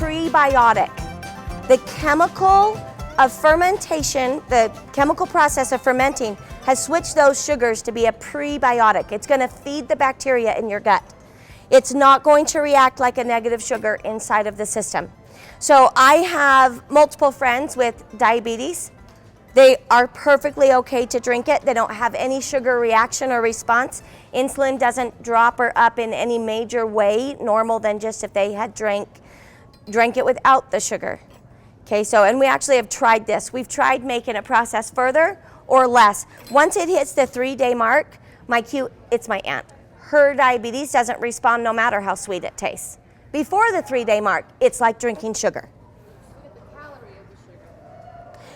prebiotic. The chemical of fermentation, the chemical process of fermenting, has switched those sugars to be a prebiotic. It's going to feed the bacteria in your gut. It's not going to react like a negative sugar inside of the system. So I have multiple friends with diabetes. They are perfectly okay to drink it. They don't have any sugar reaction or response. Insulin doesn't drop or up in any major way, normal than just if they had drank it without the sugar. Okay, so, and we actually have tried this. We've tried making it process further or less. Once it hits the 3-day mark, it's my aunt. Her diabetes doesn't respond no matter how sweet it tastes. Before the 3-day mark, it's like drinking sugar.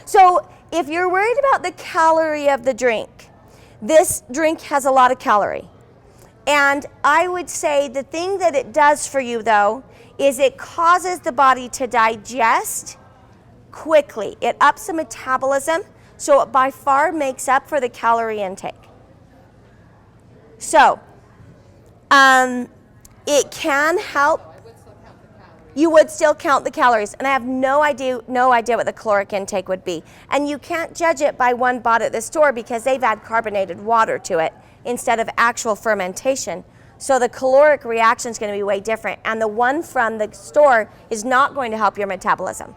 So if you're worried about the calorie of the drink, this drink has a lot of calorie. And I would say the thing that it does for you though, is it causes the body to digest quickly. It ups the metabolism, so it by far makes up for the calorie intake. So, it can help. You would still count the calories, and I have no idea what the caloric intake would be. And you can't judge it by one bought at the store because they've added carbonated water to it instead of actual fermentation. So the caloric reaction is going to be way different, and the one from the store is not going to help your metabolism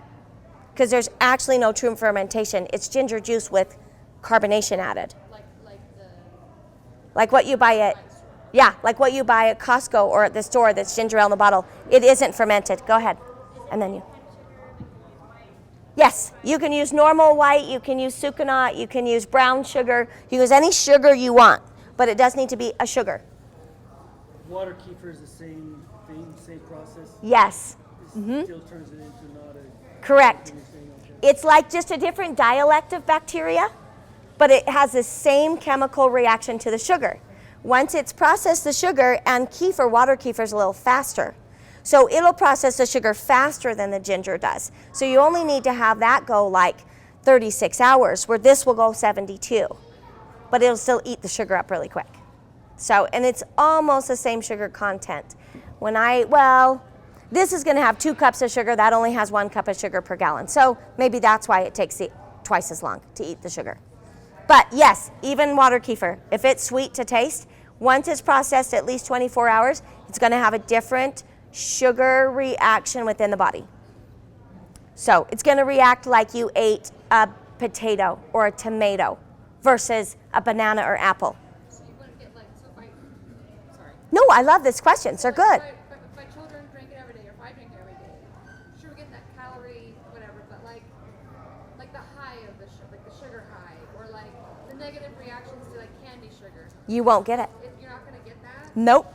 because there's actually no true fermentation. It's ginger juice with carbonation added. Like what you buy at, like what you buy at Costco or at the store that's ginger ale in the bottle. It isn't fermented. Go ahead. And then you. Yes, you can use normal white, you can use sucanat, you can use brown sugar, you can use any sugar you want, but it does need to be a sugar. Water kefir is the same thing, same process? Yes. Still turns it into not a... Correct. Okay. It's like just a different dialect of bacteria, but it has the same chemical reaction to the sugar. Once it's processed the sugar, and kefir, water kefir is a little faster. So it'll process the sugar faster than the ginger does. So you only need to have that go like 36 hours, where this will go 72. But it'll still eat the sugar up really quick. So, and it's almost the same sugar content. This is gonna have 2 cups of sugar, that only has 1 cup of sugar per gallon. So maybe that's why it takes twice as long to eat the sugar. But yes, even water kefir, if it's sweet to taste, once it's processed at least 24 hours, it's gonna have a different sugar reaction within the body. So it's gonna react like you ate a potato or a tomato versus a banana or apple. So you wouldn't get sorry. No, I love these questions, they're good. If my children drink it every day, or if I drink it every day, sure we get that calorie, whatever, but like the high of the sugar, like the sugar high, or like the negative reactions to like candy sugar. You won't get it. You're not gonna get that? Nope.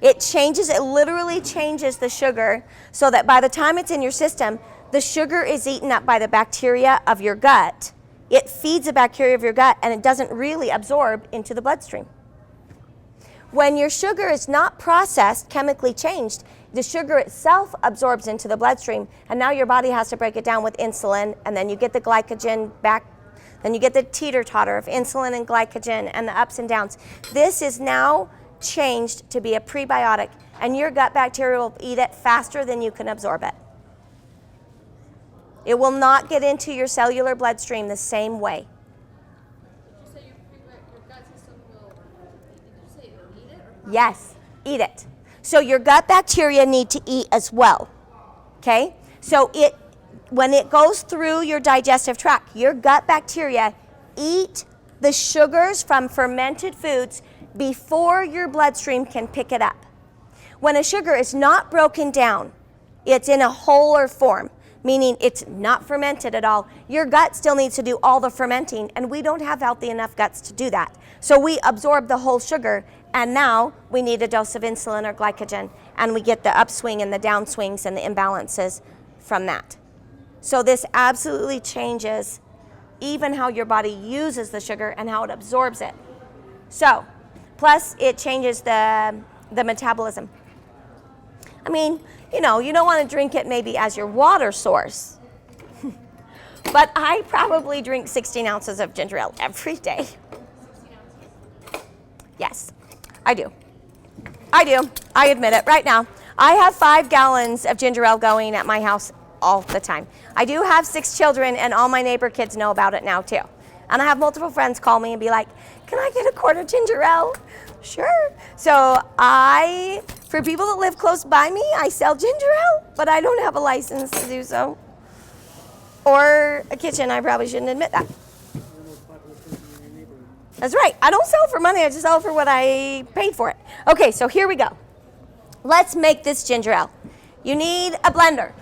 It literally changes the sugar so that by the time it's in your system, the sugar is eaten up by the bacteria of your gut. It feeds the bacteria of your gut and it doesn't really absorb into the bloodstream. When your sugar is not processed, chemically changed, the sugar itself absorbs into the bloodstream, and now your body has to break it down with insulin, and then you get the glycogen back, then you get the teeter-totter of insulin and glycogen and the ups and downs. This is now changed to be a prebiotic, and your gut bacteria will eat it faster than you can absorb it. It will not get into your cellular bloodstream the same way. Did you say your gut system will, did you say it will eat it? Or Yes, eat it. So your gut bacteria need to eat as well, okay? So when it goes through your digestive tract, your gut bacteria eat the sugars from fermented foods before your bloodstream can pick it up. When a sugar is not broken down, it's in a wholer form, meaning it's not fermented at all, your gut still needs to do all the fermenting, and we don't have healthy enough guts to do that. So we absorb the whole sugar, and now we need a dose of insulin or glycogen, and we get the upswing and the downswings and the imbalances from that. So this absolutely changes even how your body uses the sugar and how it absorbs it. So, plus it changes the metabolism. I mean, you don't want to drink it maybe as your water source. But I probably drink 16 ounces of ginger ale every day. 16 ounces? Yes, I do. I admit it right now. I have 5 gallons of ginger ale going at my house all the time. I do have 6 children, and all my neighbor kids know about it now too. And I have multiple friends call me and be like, can I get a quart of ginger ale? Sure. So for people that live close by me, I sell ginger ale, but I don't have a license to do so. Or a kitchen. I probably shouldn't admit that. That's right. I don't sell for money. I just sell for what I paid for it. Okay, so here we go. Let's make this ginger ale. You need a blender.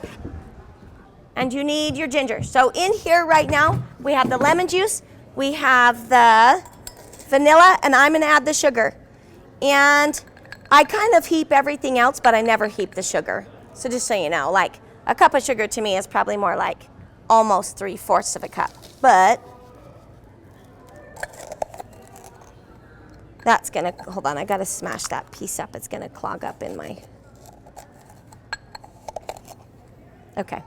And you need your ginger. So in here right now, we have the lemon juice, we have the vanilla, and I'm gonna add the sugar. And I kind of heap everything else, but I never heap the sugar. So just so you know, like a cup of sugar to me is probably more like almost 3/4 of a cup. But that's gonna, hold on, I gotta smash that piece up. It's gonna clog up in my, okay.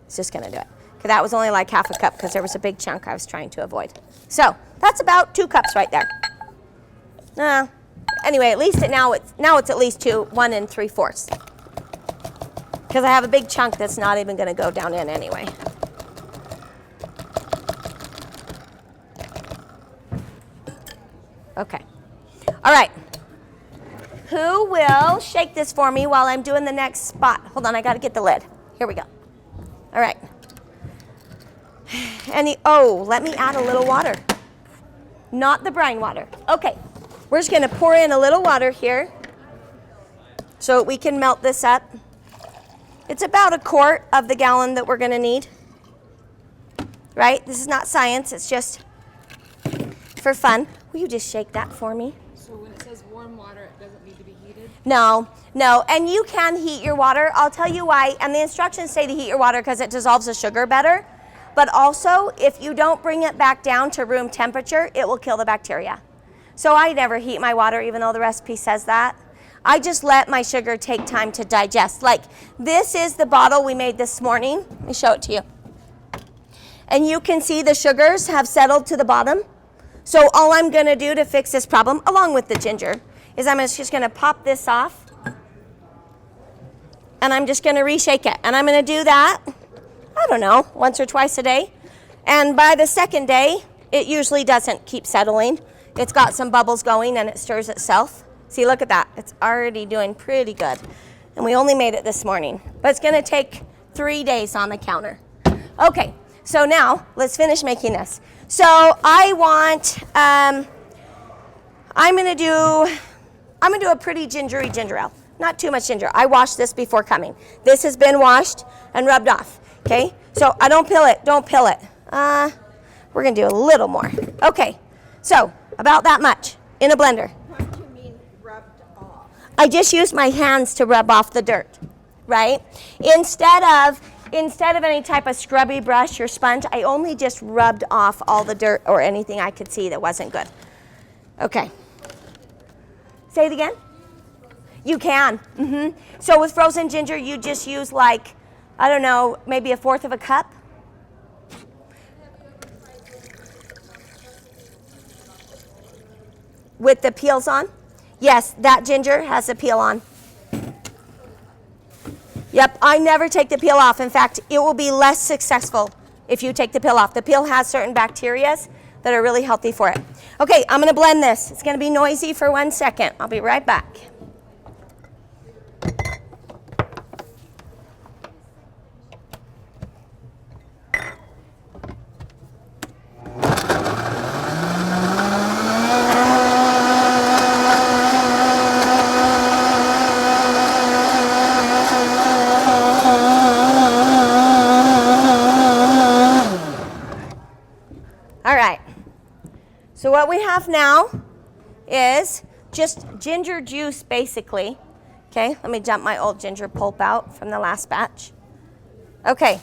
It's just gonna do it. Okay, that was only like half a cup because there was a big chunk I was trying to avoid. So that's about 2 cups right there. Anyway, at least now it's at least 1 3/4. Because I have a big chunk that's not even gonna go down in anyway. Okay. All right. Who will shake this for me while I'm doing the next spot? Hold on, I gotta get the lid. Here we go. All right. Let me add a little water. Not the brine water. Okay. We're just gonna pour in a little water here so we can melt this up. It's about 1/4 of the gallon that we're gonna need. Right? This is not science, it's just for fun. Will you just shake that for me? So when it says warm water, it doesn't need to be heated? No, and you can heat your water. I'll tell you why, and the instructions say to heat your water because it dissolves the sugar better. But also, if you don't bring it back down to room temperature, it will kill the bacteria. So I never heat my water, even though the recipe says that. I just let my sugar take time to digest. Like, this is the bottle we made this morning. Let me show it to you. And you can see the sugars have settled to the bottom. So all I'm gonna do to fix this problem, along with the ginger, is I'm just gonna pop this off. And I'm just gonna reshake it. And I'm gonna do that, I don't know, once or twice a day. And by the second day, it usually doesn't keep settling. It's got some bubbles going and it stirs itself. See, look at that. It's already doing pretty good. And we only made it this morning. But it's gonna take 3 days on the counter. Okay, so now let's finish making this. So I want, I'm gonna do a pretty gingery ginger ale. Not too much ginger. I washed this before coming. This has been washed and rubbed off, okay? So I don't pill it. We're gonna do a little more. Okay, so about that much in a blender. What do you mean rubbed off? I just use my hands to rub off the dirt, right? Instead of any type of scrubby brush or sponge, I only just rubbed off all the dirt or anything I could see that wasn't good. Okay. Say it again? You can. So with frozen ginger, you just use like, I don't know, maybe 1/4 of a cup. With the peels on? Yes, that ginger has a peel on. Yep, I never take the peel off. In fact, it will be less successful if you take the peel off. The peel has certain bacteria that are really healthy for it. Okay, I'm gonna blend this. It's gonna be noisy for 1 second. I'll be right back. So what we have now is just ginger juice, basically. Okay, let me dump my old ginger pulp out from the last batch. Okay,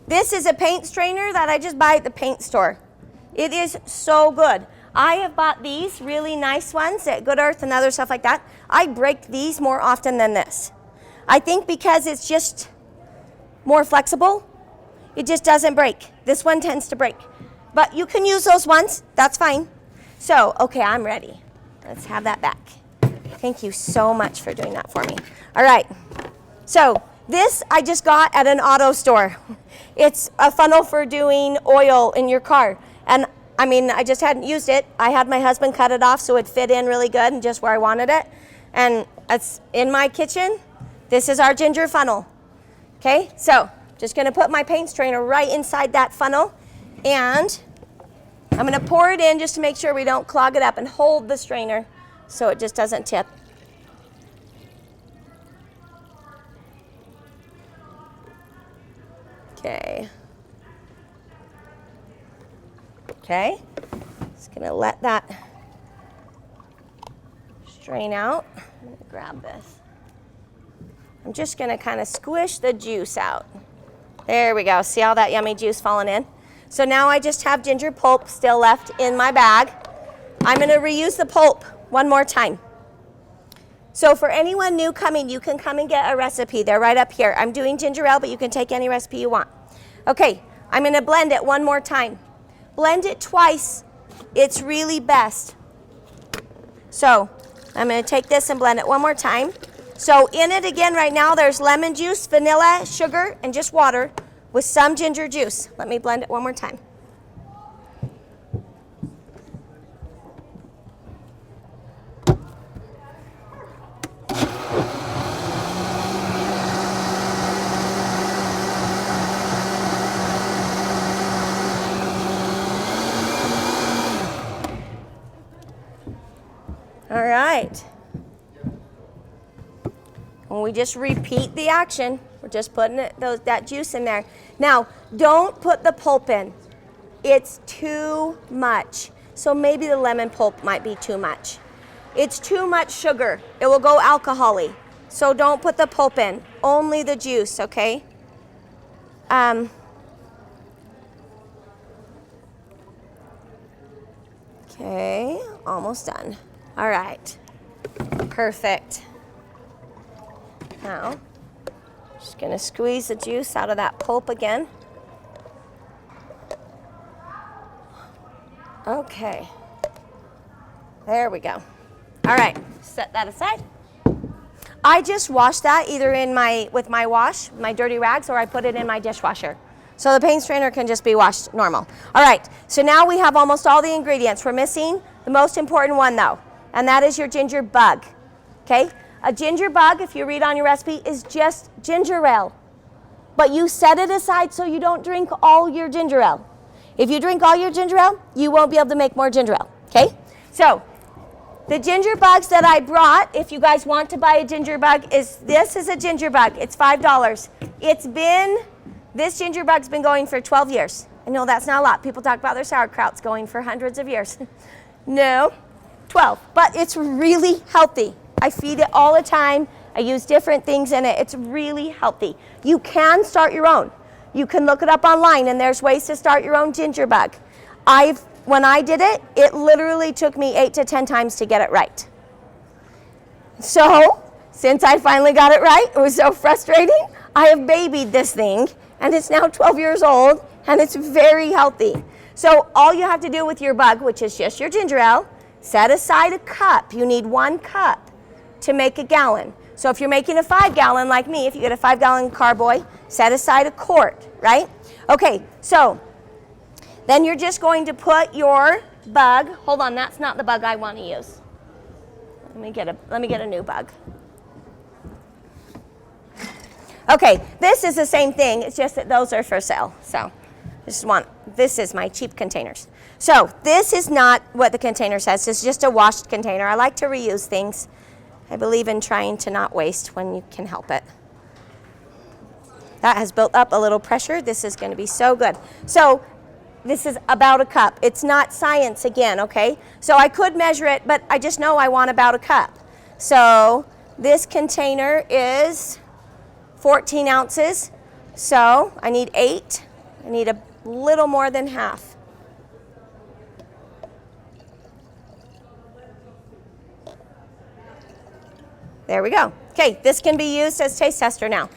this is a paint strainer that I just buy at the paint store. It is so good. I have bought these really nice ones at Good Earth and other stuff like that. I break these more often than this. I think because it's just more flexible, it just doesn't break. This one tends to break. But you can use those ones, that's fine. So, okay, I'm ready. Let's have that back. Thank you so much for doing that for me. All right. So this I just got at an auto store. It's a funnel for doing oil in your car. And I mean, I just hadn't used it. I had my husband cut it off so it fit in really good and just where I wanted it. And it's in my kitchen. This is our ginger funnel. Okay, so just gonna put my paint strainer right inside that funnel, and I'm gonna pour it in just to make sure we don't clog it up, and hold the strainer so it just doesn't tip. Okay. Okay, just gonna let that strain out. I'm gonna grab this. I'm just gonna kind of squish the juice out. There we go, see all that yummy juice falling in? So now I just have ginger pulp still left in my bag. I'm gonna reuse the pulp one more time. So for anyone new coming, you can come and get a recipe. They're right up here. I'm doing ginger ale, but you can take any recipe you want. Okay, I'm gonna blend it one more time. Blend it twice, it's really best. So I'm gonna take this and blend it one more time. So in it again right now, there's lemon juice, vanilla, sugar, and just water with some ginger juice. Let me blend it one more time. All right. And we just repeat the action. We're just putting that juice in there. Now, don't put the pulp in. It's too much. So maybe the lemon pulp might be too much. It's too much sugar. It will go alcohol-y. So don't put the pulp in. Only the juice, okay? Okay, almost done. All right, perfect. Now, just gonna squeeze the juice out of that pulp again. Okay, there we go. All right, set that aside. I just wash that either with my wash, my dirty rags, or I put it in my dishwasher. So the paint strainer can just be washed normal. All right, so now we have almost all the ingredients. We're missing the most important one though, and that is your ginger bug, okay? A ginger bug, if you read on your recipe, is just ginger ale. But you set it aside so you don't drink all your ginger ale. If you drink all your ginger ale, you won't be able to make more ginger ale, okay? So, the ginger bugs that I brought, if you guys want to buy a ginger bug, this is a ginger bug. It's $5. This ginger bug's been going for 12 years. I know that's not a lot. People talk about their sauerkrauts going for hundreds of years. No, 12. But it's really healthy. I feed it all the time. I use different things in it. It's really healthy. You can start your own. You can look it up online, and there's ways to start your own ginger bug. When I did it, it literally took me 8 to 10 times to get it right. So, since I finally got it right, it was so frustrating, I have babied this thing, and it's now 12 years old, and it's very healthy. So all you have to do with your bug, which is just your ginger ale, set aside a cup. You need 1 cup to make a gallon. So if you're making a 5-gallon like me, if you get a 5-gallon carboy, set aside a quart, right? Okay, so then you're just going to put your bug, hold on, that's not the bug I want to use. Let me get a new bug. Okay, this is the same thing, it's just that those are for sale. So this is my cheap containers. So this is not what the container says, it's just a washed container. I like to reuse things. I believe in trying to not waste when you can help it. That has built up a little pressure. This is going to be so good. So this is about a cup. It's not science again, okay? So I could measure it, but I just know I want about a cup. So this container is 14 ounces. So I need 8. I need a little more than half. There we go. Okay, this can be used as taste tester now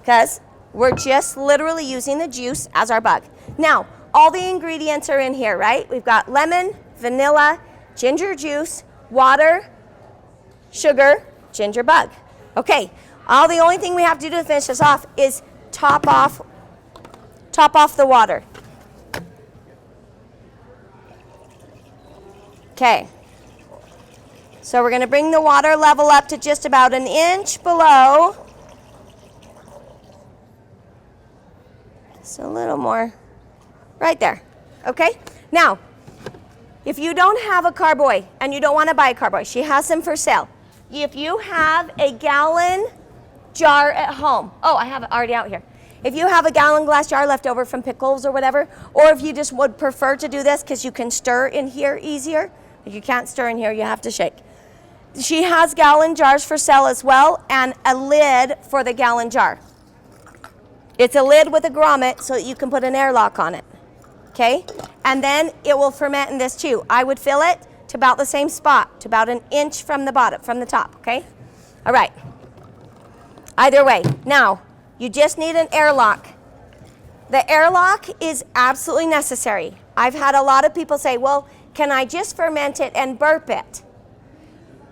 because we're just literally using the juice as our bug. Now, all the ingredients are in here, right? We've got lemon, vanilla, ginger juice, water, sugar, ginger bug. Okay, the only thing we have to do to finish this off is top off the water. Okay, so we're going to bring the water level up to just about an inch below. Just a little more, right there. Okay, now, if you don't have a carboy and you don't want to buy a carboy, she has them for sale. If you have a gallon jar at home, I have it already out here. If you have a gallon glass jar left over from pickles or whatever, or if you just would prefer to do this because you can stir in here easier, if you can't stir in here, you have to shake. She has gallon jars for sale as well, and a lid for the gallon jar. It's a lid with a grommet so that you can put an airlock on it. Okay? And then it will ferment in this too. I would fill it to about the same spot, to about an inch from the bottom, from the top, okay? All right. Either way. Now, you just need an airlock. The airlock is absolutely necessary. I've had a lot of people say, well, can I just ferment it and burp it?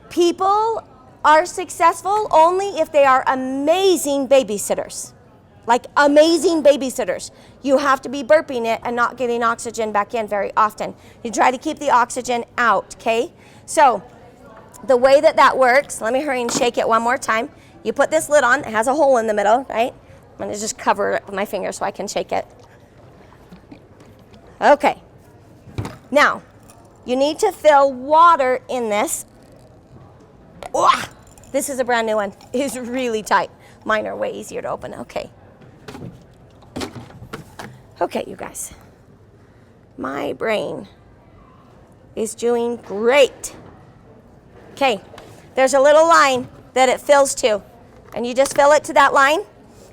People are successful only if they are amazing babysitters. Like amazing babysitters. You have to be burping it and not getting oxygen back in very often. You try to keep the oxygen out, okay? So the way that works, let me hurry and shake it one more time. You put this lid on, it has a hole in the middle, right? I'm gonna just cover it with my finger so I can shake it. Okay. Now, you need to fill water in this. Oh, this is a brand new one. It's really tight. Mine are way easier to open, okay. Okay, you guys, my brain is doing great. Okay, there's a little line that it fills to, and you just fill it to that line.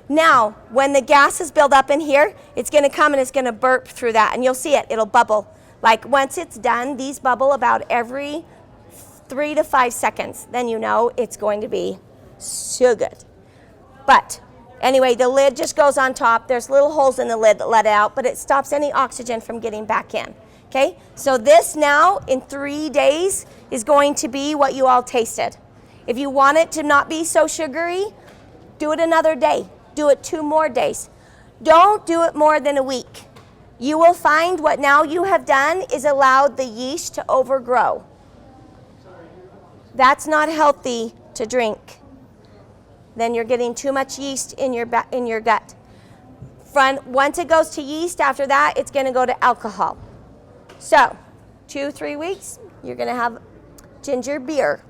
Now, when the gas is built up in here, it's gonna come and it's gonna burp through that, and you'll see it, it'll bubble. Like once it's done, these bubble about every 3 to 5 seconds. Then you know it's going to be so good. But anyway, the lid just goes on top. There's little holes in the lid that let it out, but it stops any oxygen from getting back in. Okay, so this now in 3 days is going to be what you all tasted. If you want it to not be so sugary, do it another day. Do it 2 more days. Don't do it more than a week. You will find what now you have done is allowed the yeast to overgrow. That's not healthy to drink. Then you're getting too much yeast in your gut. Once it goes to yeast, after that, it's going to go to alcohol. So, 2-3 weeks, you're going to have ginger beer,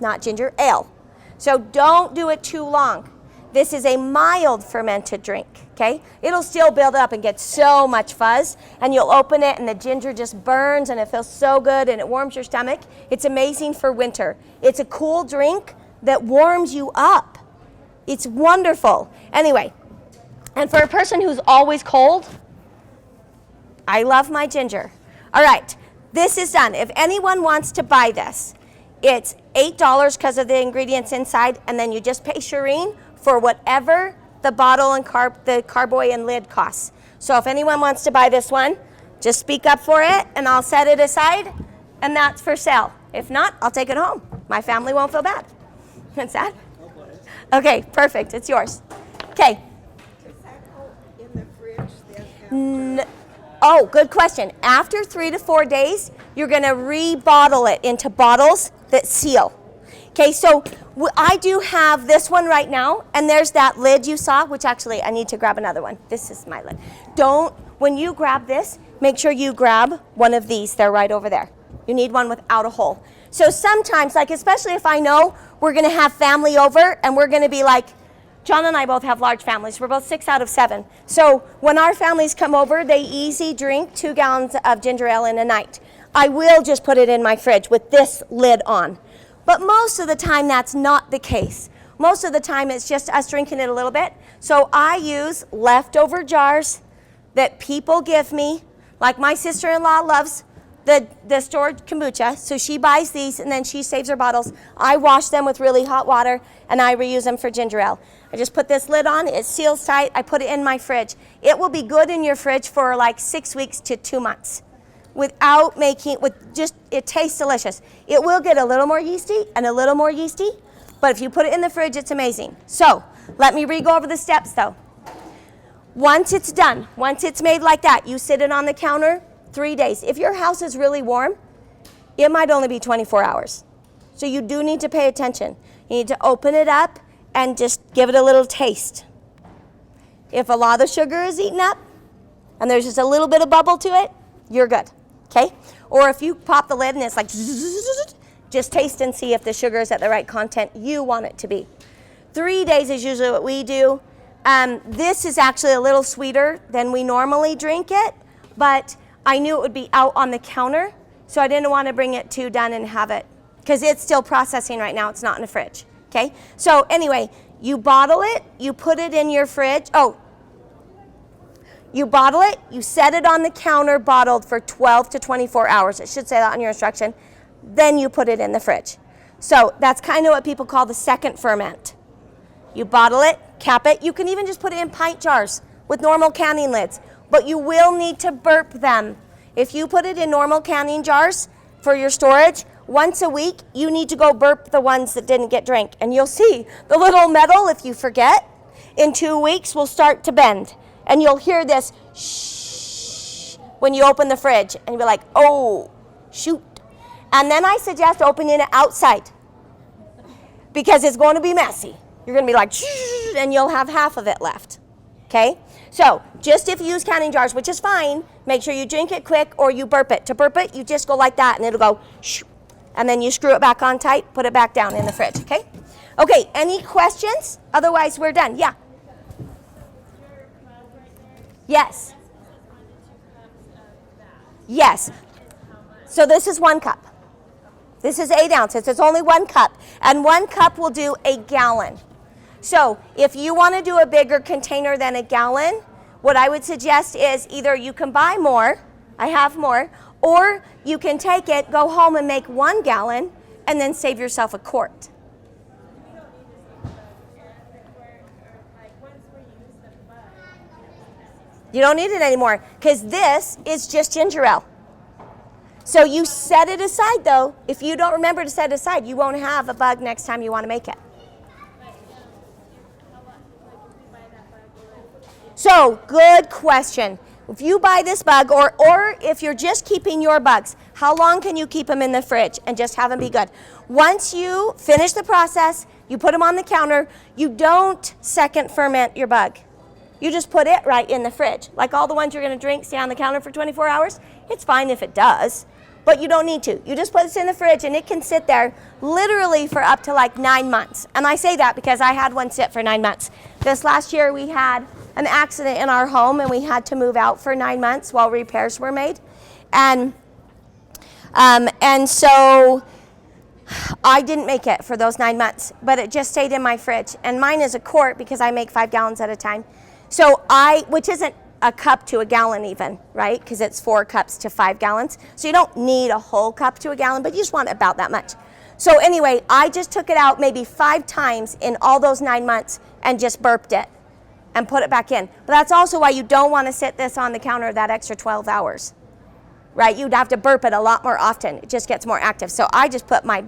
not ginger ale. So don't do it too long. This is a mild fermented drink, okay? It'll still build up and get so much fuzz, and you'll open it and the ginger just burns and it feels so good and it warms your stomach. It's amazing for winter. It's a cool drink that warms you up. It's wonderful. Anyway, and for a person who's always cold, I love my ginger. All right, this is done. If anyone wants to buy this, it's $8 because of the ingredients inside, and then you just pay Shireen for whatever the bottle and the carboy and lid costs. So if anyone wants to buy this one, just speak up for it, and I'll set it aside, and that's for sale. If not, I'll take it home. My family won't feel bad. What's that? Okay, perfect. It's yours. Okay. Does that go in the fridge then after? Oh, good question. After 3 to 4 days, you're going to rebottle it into bottles that seal. Okay, so I do have this one right now, and there's that lid you saw, which actually I need to grab another one. This is my lid. When you grab this, make sure you grab one of these. They're right over there. You need one without a hole. So sometimes, like especially if I know we're going to have family over and we're going to be like, John and I both have large families. We're both 6 out of 7. So when our families come over, they easy drink 2 gallons of ginger ale in a night. I will just put it in my fridge with this lid on. But most of the time, that's not the case. Most of the time, it's just us drinking it a little bit. So I use leftover jars that people give me. Like my sister-in-law loves the stored kombucha, so she buys these and then she saves her bottles. I wash them with really hot water and I reuse them for ginger ale. I just put this lid on, it seals tight, I put it in my fridge. It will be good in your fridge for like 6 weeks to 2 months. without making, it tastes delicious. It will get a little more yeasty and a little more yeasty, but if you put it in the fridge, it's amazing. So let me re-go over the steps though. Once it's done, once it's made like that, you sit it on the counter 3 days. If your house is really warm, it might only be 24 hours. So you do need to pay attention. You need to open it up and just give it a little taste. If a lot of the sugar is eaten up and there's just a little bit of bubble to it, you're good, okay? Or if you pop the lid and it's like, just taste and see if the sugar is at the right content you want it to be. 3 days is usually what we do. This is actually a little sweeter than we normally drink it, but I knew it would be out on the counter, so I didn't want to bring it too done and have it, because it's still processing right now. It's not in the fridge, okay? So anyway, you bottle it, you put it in your fridge. You bottle it, you set it on the counter bottled for 12 to 24 hours. It should say that on your instruction. Then you put it in the fridge. So that's kind of what people call the second ferment. You bottle it, cap it. You can even just put it in pint jars with normal canning lids, but you will need to burp them. If you put it in normal canning jars for your storage, once a week, you need to go burp the ones that didn't get drank. And you'll see the little metal, if you forget, in 2 weeks will start to bend. And you'll hear this shh when you open the fridge. And you'll be like, oh, shoot. And then I suggest opening it outside, because it's going to be messy. You're going to be like, shh, and you'll have half of it left. Okay? So just if you use canning jars, which is fine, make sure you drink it quick or you burp it. To burp it, you just go like that and it'll go shh. And then you screw it back on tight, put it back down in the fridge. Okay? Okay, any questions? Otherwise, we're done. Yeah. Yes. Yes. So this is 1 cup. This is 8 ounces. It's only 1 cup. And 1 cup will do a gallon. So if you want to do a bigger container than a gallon, what I would suggest is either you can buy more, I have more, or you can take it, go home and make 1 gallon, and then save yourself a quart. You don't need it anymore, because this is just ginger ale. So you set it aside, though. If you don't remember to set it aside, you won't have a bug next time you want to make it. So, good question. If you buy this bug, or if you're just keeping your bugs, how long can you keep them in the fridge and just have them be good? Once you finish the process, you put them on the counter, you don't second ferment your bug. You just put it right in the fridge. Like all the ones you're going to drink, stay on the counter for 24 hours. It's fine if it does, but you don't need to. You just put this in the fridge and it can sit there literally for up to like 9 months. And I say that because I had one sit for 9 months. This last year we had an accident in our home and we had to move out for 9 months while repairs were made. And so I didn't make it for those 9 months, but it just stayed in my fridge. And mine is a quart because I make 5 gallons at a time. So which isn't a cup to a gallon even, right? Because it's 4 cups to 5 gallons. So you don't need a whole cup to a gallon, but you just want about that much. So anyway, I just took it out maybe 5 times in all those 9 months and just burped it and put it back in. But that's also why you don't want to sit this on the counter that extra 12 hours, right? You'd have to burp it a lot more often. It just gets more active. So I just put my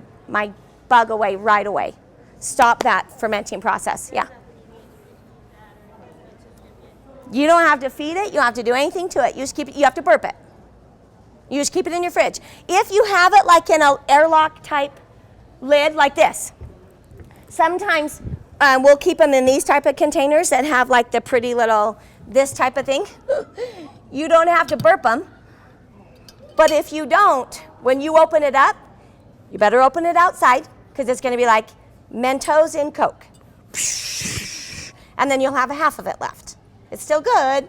bug away right away. Stop that fermenting process, yeah. You don't have to feed it. You don't have to do anything to it. You just keep it. You have to burp it. You just keep it in your fridge. If you have it like in an airlock type lid like this, sometimes we'll keep them in these type of containers that have like the pretty little this type of thing. You don't have to burp them. But if you don't, when you open it up, you better open it outside because it's going to be like Mentos in Coke. And then you'll have a half of it left. It's still good,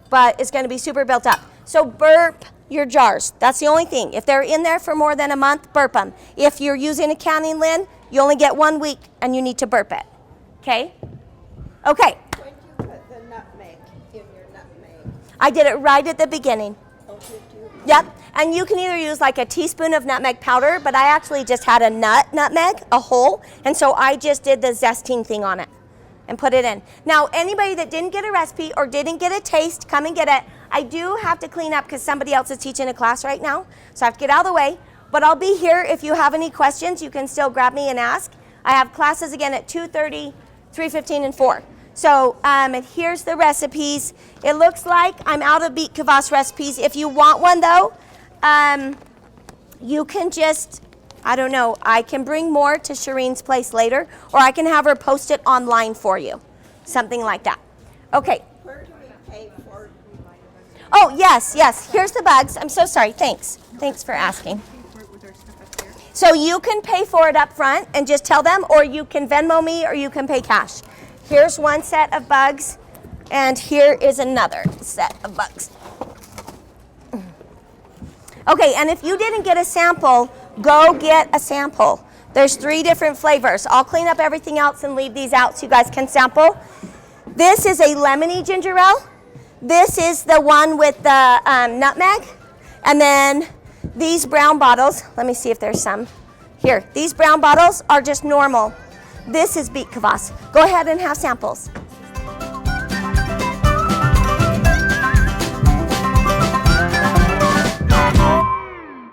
but it's going to be super built up. So burp your jars. That's the only thing. If they're in there for more than a month, burp them. If you're using a canning lid, you only get 1 week and you need to burp it. Okay? Okay. When you put the nutmeg in your nutmeg? I did it right at the beginning. Oh, did you? Yep. And you can either use like a teaspoon of nutmeg powder, but I actually just had a nutmeg, a whole, and so I just did the zesting thing on it. and put it in. Now, anybody that didn't get a recipe or didn't get a taste, come and get it. I do have to clean up because somebody else is teaching a class right now, so I have to get out of the way. But I'll be here if you have any questions. You can still grab me and ask. I have classes again at 2:30, 3:15, and 4. So and here's the recipes. It looks like I'm out of beet kvass recipes. If you want one though, you can just, I don't know, I can bring more to Shireen's place later, or I can have her post it online for you. Something like that. Okay. Where do we pay for? Oh, yes, yes. Here's the bugs. I'm so sorry. Thanks. Thanks for asking. So you can pay for it up front and just tell them, or you can Venmo me, or you can pay cash. Here's one set of bugs, and here is another set of bugs. Okay, and if you didn't get a sample, go get a sample. There's 3 different flavors. I'll clean up everything else and leave these out so you guys can sample. This is a lemony ginger ale. This is the one with the nutmeg. And then these brown bottles, let me see if there's some. Here, these brown bottles are just normal. This is beet kvass. Go ahead and have samples.